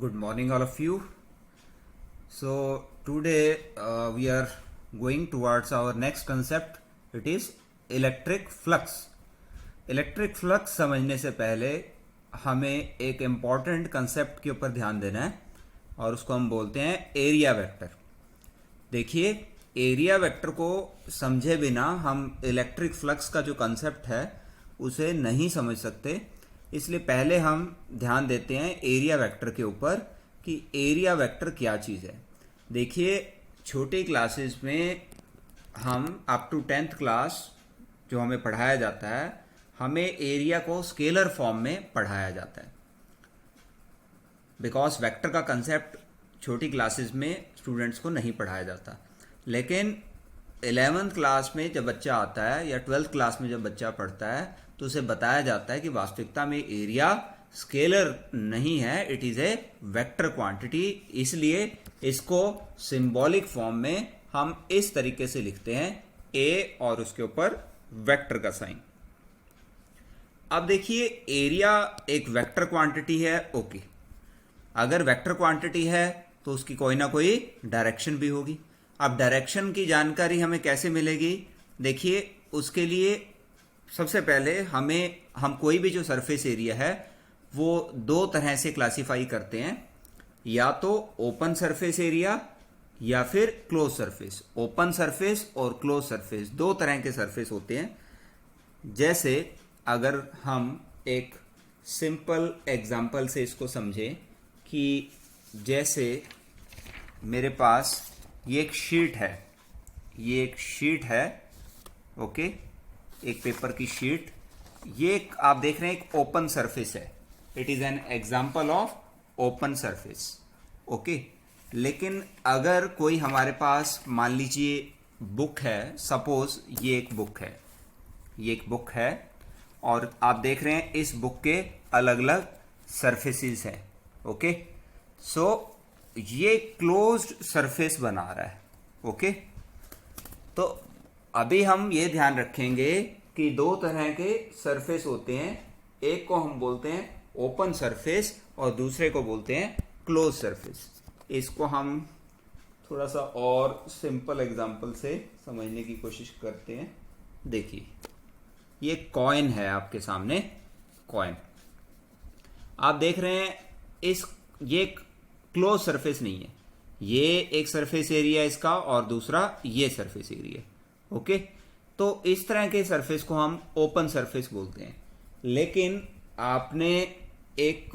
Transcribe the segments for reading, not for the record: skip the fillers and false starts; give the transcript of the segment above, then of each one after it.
Good morning, all of you. So, today we are going towards our next concept. It is electric flux. Electric flux समझने से पहले हमें एक important concept के ऊपर ध्यान देना है और उसको हम बोलते हैं एरिया वेक्टर। देखिए, एरिया वेक्टर को समझे बिना हम इलेक्ट्रिक फ्लक्स का जो कंसेप्ट है उसे नहीं समझ सकते। इसलिए पहले हम ध्यान देते हैं एरिया वेक्टर के ऊपर कि एरिया वेक्टर क्या चीज़ है। देखिए, छोटी क्लासेस में हम अप टू 10th क्लास जो हमें पढ़ाया जाता है, हमें एरिया को स्केलर फॉर्म में पढ़ाया जाता है। बिकॉज वेक्टर का कंसेप्ट छोटी क्लासेस में स्टूडेंट्स को नहीं पढ़ाया जाता, लेकिन 11th क्लास में जब बच्चा आता है या 12th क्लास में जब बच्चा पढ़ता है तो उसे बताया जाता है कि वास्तविकता में एरिया स्केलर नहीं है, it is a vector quantity. इसलिए इसको सिंबॉलिक फॉर्म में हम इस तरीके से लिखते हैं, ए और उसके ऊपर वेक्टर का साइन। अब देखिए, एरिया एक वेक्टर क्वांटिटी है। ओके, अगर वेक्टर क्वांटिटी है तो उसकी कोई ना कोई डायरेक्शन भी होगी। अब डायरेक्शन की जानकारी हमें कैसे मिलेगी? देखिए, उसके लिए सबसे पहले हम कोई भी जो सरफेस एरिया है वो दो तरह से क्लासिफाई करते हैं, या तो ओपन सरफेस एरिया या फिर क्लोज सरफेस। ओपन सरफेस और क्लोज सरफेस दो तरह के सरफेस होते हैं। जैसे अगर हम एक सिंपल एग्जांपल से इसको समझें कि जैसे मेरे पास ये एक शीट है, ओके, एक पेपर की शीट। ये आप देख रहे हैं एक ओपन सरफेस है, it is an example of open surface, okay. लेकिन अगर कोई हमारे पास मान लीजिए बुक है, सपोज ये एक बुक है और आप देख रहे हैं इस बुक के अलग अलग सरफेसेस हैं, ओके। सो ये क्लोज्ड सरफेस बना रहा है, ओके। तो अभी हम ये ध्यान रखेंगे कि दो तरह के सरफेस होते हैं, एक को हम बोलते हैं ओपन सरफेस और दूसरे को बोलते हैं क्लोज सरफेस। इसको हम थोड़ा सा और सिंपल एग्जांपल से समझने की कोशिश करते हैं। देखिए, ये कॉइन है आपके सामने, कॉइन आप देख रहे हैं। ये क्लोज सरफेस नहीं है, ये एक सरफेस एरिया इसका और दूसरा ये सरफेस एरिया, ओके। तो इस तरह के सरफेस को हम ओपन सरफेस बोलते हैं। लेकिन आपने एक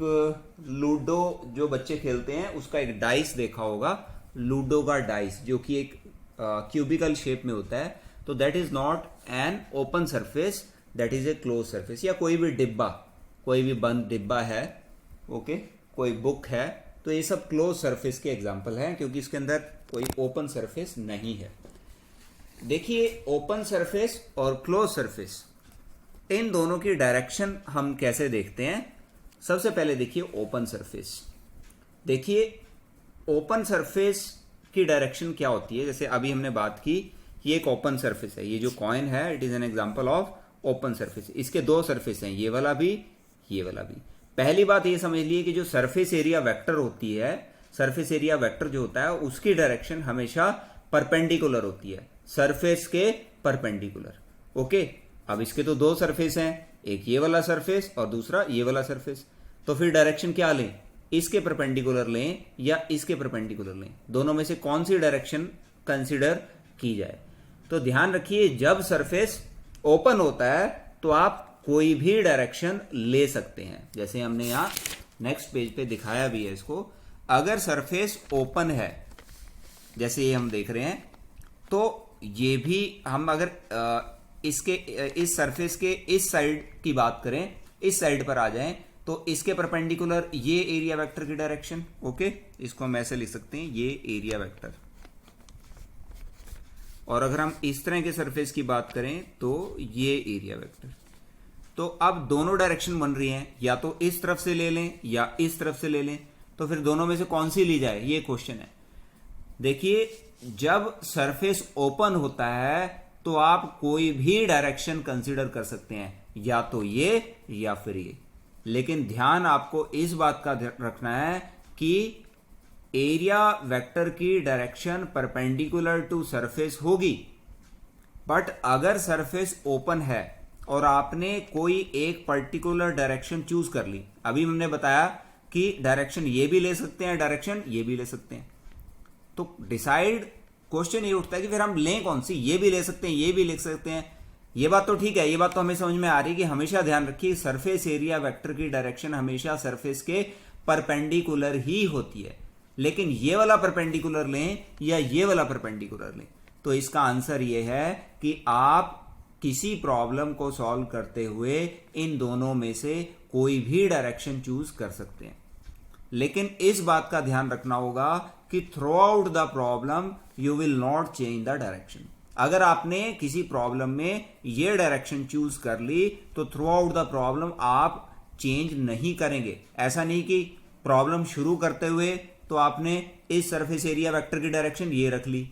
लूडो जो बच्चे खेलते हैं उसका एक डाइस देखा होगा, लूडो का डाइस, जो कि एक क्यूबिकल शेप में होता है। तो that is not an open surface, that is a close surface. या कोई भी बंद डिब्बा है, ओके, कोई बुक है, तो ये सब क्लोज सरफेस के एग्जांपल हैं, क्योंकि इसके अंदर कोई ओपन सरफेस नहीं है। देखिए, ओपन सरफेस और क्लोज सरफेस, इन दोनों की डायरेक्शन हम कैसे देखते हैं? सबसे पहले देखिए ओपन सरफेस। देखिए, ओपन सरफेस की डायरेक्शन क्या होती है? जैसे अभी हमने बात की, ये एक ओपन सरफेस है, ये जो कॉइन है it is an example of open surface. इसके दो सरफेस हैं, ये वाला भी, ये वाला भी। पहली बात ये समझ लीजिए कि जो सरफेस एरिया वेक्टर होती है, सरफेस एरिया वेक्टर जो होता है उसकी डायरेक्शन हमेशा परपेंडिकुलर होती है, सरफेस के परपेंडिकुलर, ओके। अब इसके तो दो सरफेस हैं, एक ये वाला सरफेस और दूसरा ये वाला सरफेस। तो फिर डायरेक्शन क्या लें? इसके परपेंडिकुलर लें या इसके परपेंडिकुलर लें? दोनों में से कौन सी डायरेक्शन कंसीडर की जाए? तो ध्यान रखिए, जब सरफेस ओपन होता है तो आप कोई भी डायरेक्शन ले सकते हैं। जैसे हमने यहां नेक्स्ट पेज पे दिखाया भी है इसको। अगर सरफेस ओपन है, जैसे ये हम देख रहे हैं, तो ये भी हम अगर इस सरफेस के इस साइड की बात करें, इस साइड पर आ जाएं, तो इसके परपेंडिकुलर ये एरिया वेक्टर की डायरेक्शन, ओके। इसको हम ऐसे लिख सकते हैं, ये एरिया वेक्टर। और अगर हम इस तरह के सरफेस की बात करें तो ये एरिया वेक्टर। तो अब दोनों डायरेक्शन बन रही हैं, या तो इस तरफ से ले लें या इस तरफ से ले लें। तो फिर दोनों में से कौन सी ली जाए, ये क्वेश्चन है। देखिए, जब सरफेस ओपन होता है तो आप कोई भी डायरेक्शन कंसीडर कर सकते हैं, या तो ये या फिर ये। लेकिन ध्यान आपको इस बात का रखना है कि एरिया वेक्टर की डायरेक्शन परपेंडिकुलर टू सरफेस होगी, बट अगर सरफेस ओपन है और आपने कोई एक पर्टिकुलर डायरेक्शन चूज कर ली, अभी हमने बताया कि डायरेक्शन ये भी ले सकते हैं, डायरेक्शन ये भी ले सकते हैं, तो डिसाइड क्वेश्चन ये उठता है कि फिर हम लें कौन सी, ये भी ले सकते हैं, ये भी ले सकते हैं। ये बात तो ठीक है, ये बात तो हमें समझ में आ रही है कि हमेशा ध्यान रखिए सरफेस एरिया वेक्टर की डायरेक्शन हमेशा सरफेस के परपेंडिकुलर ही होती है, लेकिन ये वाला परपेंडिकुलर लें या ये वाला परपेंडिकुलर लें, तो इसका आंसर ये है कि आप किसी प्रॉब्लम को सॉल्व करते हुए इन दोनों में से कोई भी डायरेक्शन चूज कर सकते हैं, लेकिन इस बात का ध्यान रखना होगा कि through out the problem you will not change the direction. अगर आपने किसी प्रॉब्लम में ये डायरेक्शन चूज कर ली तो थ्रू आउट द प्रॉब्लम आप चेंज नहीं करेंगे। ऐसा नहीं कि प्रॉब्लम शुरू करते हुए तो आपने इस सरफेस एरिया वेक्टर की डायरेक्शन ये रख ली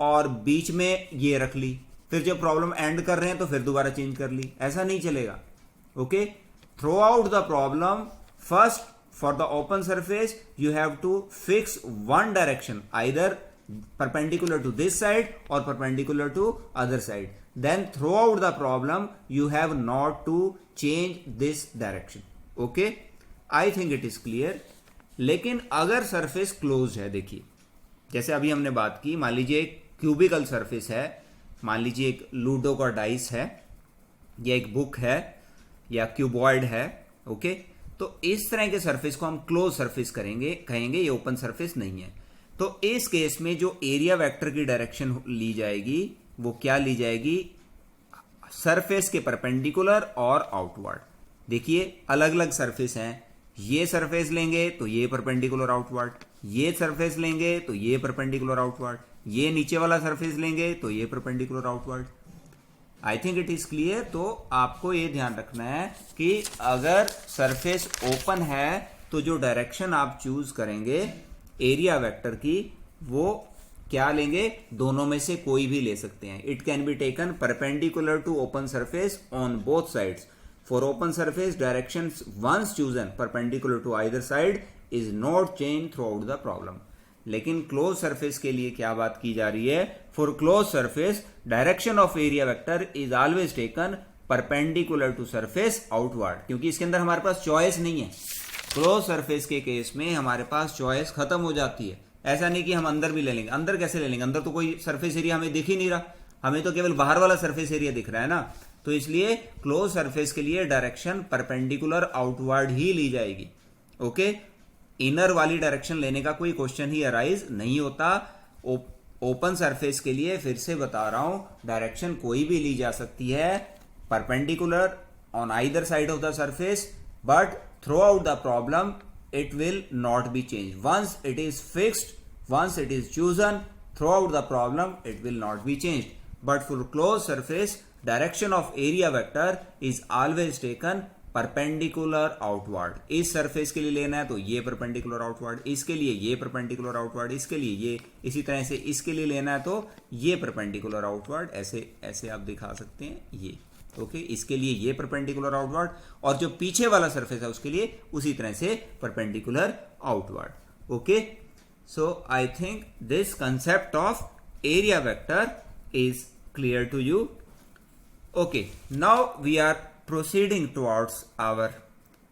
और बीच में ये रख ली, फिर जब प्रॉब्लम एंड कर रहे हैं तो फिर दोबारा चेंज कर ली, ऐसा नहीं चलेगा। Okay, through out the problem first for the open surface you have to fix one direction, either perpendicular to this side or perpendicular to other side, then throughout the problem you have not to change this direction. Okay, I think it is clear. लेकिन अगर surface close है, देखिए जैसे अभी हमने बात की, मान लीजिए एक क्यूबिकल सरफेस है, मान लीजिए एक लूडो का डाइस है या एक बुक है या क्यूबॉइड है। ओके, तो इस तरह के सरफेस को हम क्लोज सरफेस करेंगे, कहेंगे ये ओपन सरफेस नहीं है। तो इस केस में जो एरिया वेक्टर की डायरेक्शन ली जाएगी वो क्या ली जाएगी, सरफेस के परपेंडिकुलर और आउटवर्ड। देखिए अलग अलग सरफेस हैं, ये सरफेस लेंगे तो ये परपेंडिकुलर आउटवर्ड, ये सरफेस लेंगे तो ये परपेंडिकुलर आउटवर्ड, ये नीचे वाला सरफेस लेंगे तो ये perpendicular outward. I think it is clear. तो आपको ये ध्यान रखना है कि अगर सरफेस ओपन है तो जो डायरेक्शन आप चूज करेंगे एरिया वेक्टर की वो क्या लेंगे, दोनों में से कोई भी ले सकते हैं। It can be taken perpendicular to open surface on both sides. For open surface direction once chosen perpendicular to either side is not change throughout the problem. लेकिन क्लोज सरफेस के लिए क्या बात की जा रही है, for close surface direction of area vector is always taken perpendicular to surface outward, क्योंकि इसके अंदर हमारे पास चॉइस नहीं है। क्लोज सरफेस के केस में हमारे पास चॉइस खत्म हो जाती है। ऐसा नहीं कि हम अंदर भी ले लेंगे, अंदर कैसे ले लेंगे, अंदर तो कोई सरफेस एरिया हमें दिख ही नहीं रहा, हमें तो केवल बाहर वाला सरफेस एरिया दिख रहा है ना। तो इसलिए क्लोज सरफेस के लिए डायरेक्शन परपेंडिकुलर आउटवर्ड ही ली जाएगी। ओके, इनर वाली डायरेक्शन लेने का कोई क्वेश्चन ही अराइज नहीं होता। ओपन सरफेस के लिए फिर से बता रहा हूं, डायरेक्शन कोई भी ली जा सकती है perpendicular on either side of the surface, but through out the problem it will not be changed. Once it is fixed, once it is chosen, throughout the problem it will not be changed. But for closed surface, direction of area vector is always taken perpendicular outward. इस surface के लिए लेना है तो ये perpendicular outward, इसके लिए ये perpendicular outward, इसके लिए ये, इसी तरह से इसके लिए लेना है तो ये perpendicular outward, ऐसे ऐसे आप दिखा सकते हैं ये। ओके, इसके लिए ये परपेंडिकुलर आउटवर्ड और जो पीछे वाला सरफेस है उसके लिए उसी तरह से perpendicular outward. Okay, so I think this concept of area vector is clear to you. Okay, now we are proceeding towards our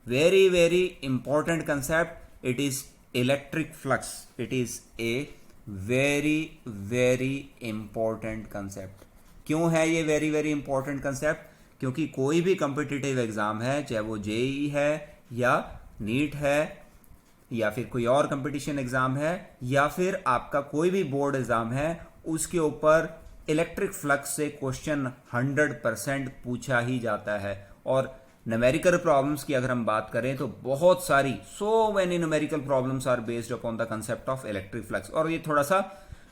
very very important concept. It is electric flux. It is a very very important concept. क्यों है ये very very important concept? क्योंकि कोई भी competitive exam है, चाहे वो JEE है या नीट है या फिर कोई और कंपटीशन एग्जाम है या फिर आपका कोई भी बोर्ड एग्जाम है, उसके ऊपर इलेक्ट्रिक फ्लक्स से क्वेश्चन 100% पूछा ही जाता है। और न्यूमेरिकल प्रॉब्लम्स की अगर हम बात करें तो बहुत सारी, so many numerical problems are based upon the concept of electric flux. और ये थोड़ा सा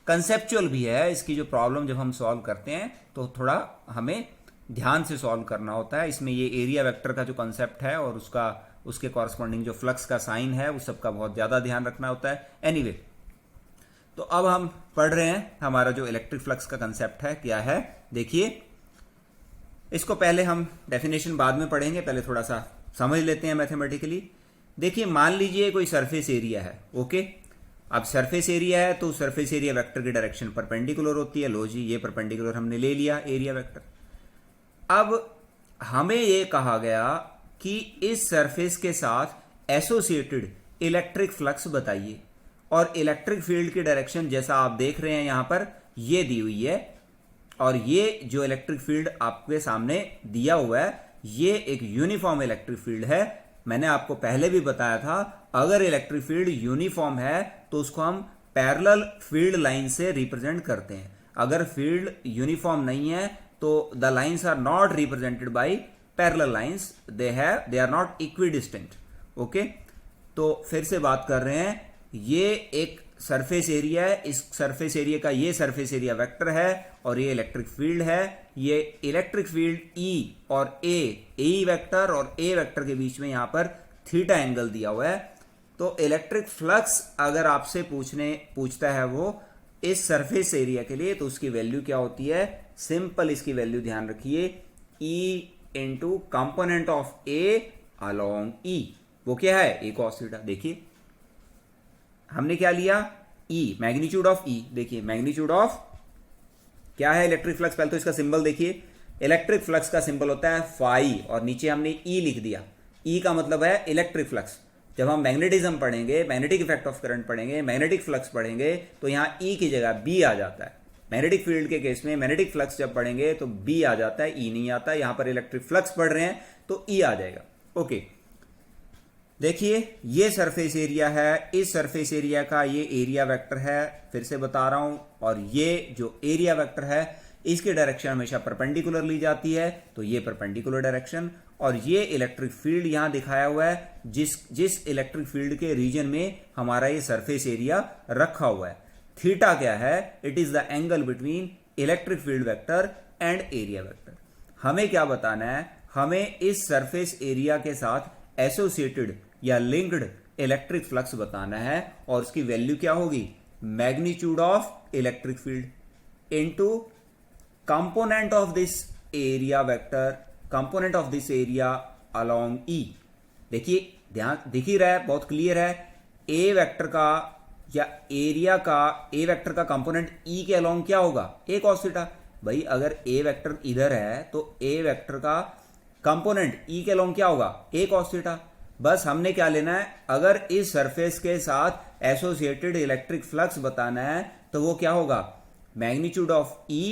कंसेप्चुअल भी है। इसकी जो प्रॉब्लम जब हम सॉल्व करते हैं तो थोड़ा हमें ध्यान से सॉल्व करना होता है। इसमें ये एरिया वेक्टर का जो कंसेप्ट है और उसके कॉरस्पॉन्डिंग जो फ्लक्स का साइन है उस सबका बहुत ज्यादा ध्यान रखना होता है। एनीवे, तो अब हम पढ़ रहे हैं हमारा जो इलेक्ट्रिक फ्लक्स का कंसेप्ट है क्या है। देखिए, इसको पहले हम डेफिनेशन बाद में पढ़ेंगे, पहले थोड़ा सा समझ लेते हैं मैथमेटिकली। देखिए मान लीजिए कोई सरफेस एरिया है, ओके। अब सरफेस एरिया है तो सरफेस एरिया वेक्टर की डायरेक्शन परपेंडिकुलर होती है। लो जी, ये परपेंडिकुलर हमने ले लिया एरिया वेक्टर। अब हमें ये कहा गया कि इस सरफेस के साथ एसोसिएटेड इलेक्ट्रिक फ्लक्स बताइए, और इलेक्ट्रिक फील्ड की डायरेक्शन जैसा आप देख रहे हैं यहां पर ये दी हुई है, और ये जो इलेक्ट्रिक फील्ड आपके सामने दिया हुआ है ये एक यूनिफॉर्म इलेक्ट्रिक फील्ड है। मैंने आपको पहले भी बताया था, अगर इलेक्ट्रिक फील्ड यूनिफॉर्म है तो उसको हम पैरेलल फील्ड लाइन से रिप्रेजेंट करते हैं। अगर फील्ड यूनिफॉर्म नहीं है तो the lines are not represented by parallel lines, they are not equidistant, okay. तो फिर से बात कर रहे हैं, ये एक सरफेस एरिया है, इस सरफेस एरिया का ये सरफेस एरिया वेक्टर है और ये इलेक्ट्रिक फील्ड है। ये इलेक्ट्रिक फील्ड E और ए वेक्टर और ए वेक्टर के बीच में यहां पर थीटा एंगल दिया हुआ है। तो इलेक्ट्रिक फ्लक्स अगर आपसे पूछता है वो इस सरफेस एरिया के लिए, तो उसकी वैल्यू क्या होती है? सिंपल इसकी वैल्यू ध्यान रखिए, E into component of a along E। वो क्या है? ए कॉस थीटा। देखिए हमने क्या लिया? E, magnitude of E। देखिए मैग्नीट्यूड ऑफ क्या है इलेक्ट्रिक फ्लक्स? पहले तो इसका सिंबल देखिए, इलेक्ट्रिक फ्लक्स का सिंबल होता है फाई और नीचे हमने E लिख दिया। E का मतलब है इलेक्ट्रिक फ्लक्स। जब हम मैग्नेटिज्म पढ़ेंगे, मैग्नेटिक इफेक्ट ऑफ करंट पढ़ेंगे, मैग्नेटिक फ्लक्स पढ़ेंगे तो यहां E की जगह B आ जाता है। मैग्नेटिक फील्ड के केस में मैग्नेटिक फ्लक्स जब पढ़ेंगे तो B आ जाता है, E नहीं आता। यहां पर इलेक्ट्रिक फ्लक्स पढ़ रहे हैं तो E आ जाएगा, ओके। देखिए ये सरफेस एरिया है, इस सरफेस एरिया का ये एरिया वेक्टर है, फिर से बता रहा हूं। और ये जो एरिया वेक्टर है इसकी डायरेक्शन हमेशा परपेंडिकुलर ली जाती है, तो ये परपेंडिकुलर डायरेक्शन। और ये इलेक्ट्रिक फील्ड यहां दिखाया हुआ है, जिस इलेक्ट्रिक फील्ड के रीजन में हमारा ये सरफेस एरिया रखा हुआ है। थीटा क्या है? It is the angle between electric field vector and area vector. हमें क्या बताना है? हमें इस सरफेस एरिया के साथ एसोसिएटेड या लिंक्ड इलेक्ट्रिक फ्लक्स बताना है, और उसकी वैल्यू क्या होगी? Magnitude of electric field into component of this area vector, component of this area along E। देखिए ध्यान दिख ही रहा है, बहुत क्लियर है। ए वेक्टर का या एरिया का ए वेक्टर का कंपोनेंट E के अलोंग क्या होगा? ए कॉस थीटा। भाई अगर ए वेक्टर इधर है तो ए वेक्टर का कंपोनेंट E के अलोंग क्या होगा? ए कॉस थीटा। बस हमने क्या लेना है? अगर इस सरफेस के साथ एसोसिएटेड इलेक्ट्रिक फ्लक्स बताना है तो वो क्या होगा? Magnitude of E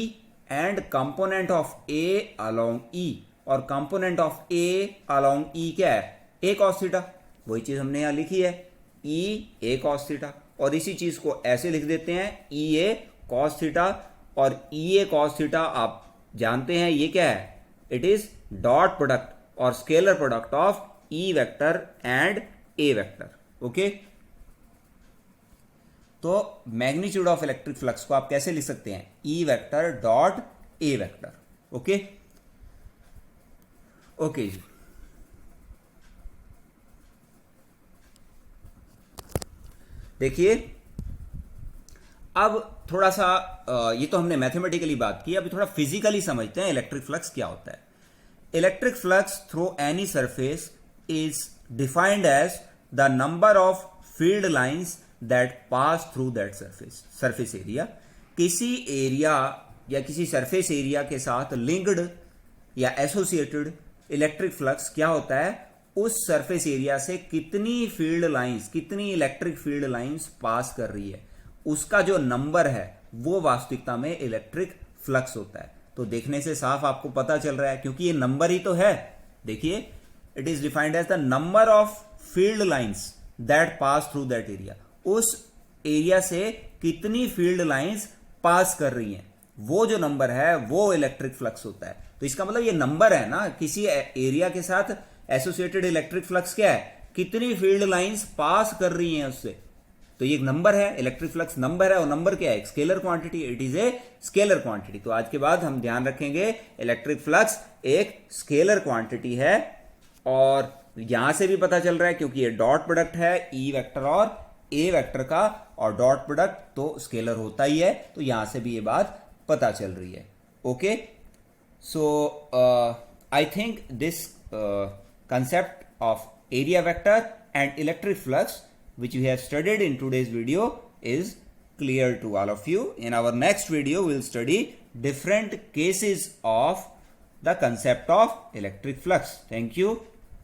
and component of A along E। और component of A along E क्या है? A cos theta. वही चीज हमने यहां लिखी है, E A cos थीटा। और इसी चीज को ऐसे लिख देते हैं, E A cos थीटा। और E A cos थीटा आप जानते हैं ये क्या है? इट इज डॉट प्रोडक्ट और scalar product of E vector and A vector, okay. तो मैग्नीट्यूड ऑफ इलेक्ट्रिक फ्लक्स को आप कैसे लिख सकते हैं? E vector dot A vector, okay. Okay ji, देखिए अब थोड़ा सा ये तो हमने मैथमेटिकली बात की, अभी थोड़ा फिजिकली समझते हैं इलेक्ट्रिक फ्लक्स क्या होता है। Electric flux through any surface is defined as the number of field lines that pass through that surface area। किसी एरिया या किसी सरफेस एरिया के साथ लिंक्ड या एसोसिएटेड इलेक्ट्रिक फ्लक्स क्या होता है? उस सरफेस एरिया से कितनी फील्ड लाइंस, कितनी इलेक्ट्रिक फील्ड लाइंस पास कर रही है, उसका जो नंबर है वो वास्तविकता में इलेक्ट्रिक फ्लक्स होता है। तो देखने से साफ आपको पता चल रहा है, क्योंकि ये नंबर ही तो है। देखिए it is defined as the number of field lines that pass through that area. उस एरिया से कितनी फील्ड लाइंस पास कर रही हैं, वो जो नंबर है वो इलेक्ट्रिक फ्लक्स होता है। तो इसका मतलब ये नंबर है ना, किसी एरिया के साथ एसोसिएटेड इलेक्ट्रिक फ्लक्स क्या है? कितनी फील्ड लाइंस पास कर रही हैं उससे। तो ये एक नंबर है, इलेक्ट्रिक फ्लक्स नंबर है। और नंबर क्या है? एक scalar quantity, it is a scalar quantity. तो आज के बाद हम ध्यान रखेंगे इलेक्ट्रिक फ्लक्स एक स्केलर क्वांटिटी है। और यहां से भी पता चल रहा है, क्योंकि ये डॉट प्रोडक्ट है E वेक्टर और A वेक्टर का, और डॉट प्रोडक्ट तो स्केलर होता ही है, तो यहां से भी ये बात पता चल रही है, okay. So I think this concept of area vector and electric flux which we have studied in today's video is clear to all of you. In our next video, we will study different cases of the concept of electric flux. Thank you.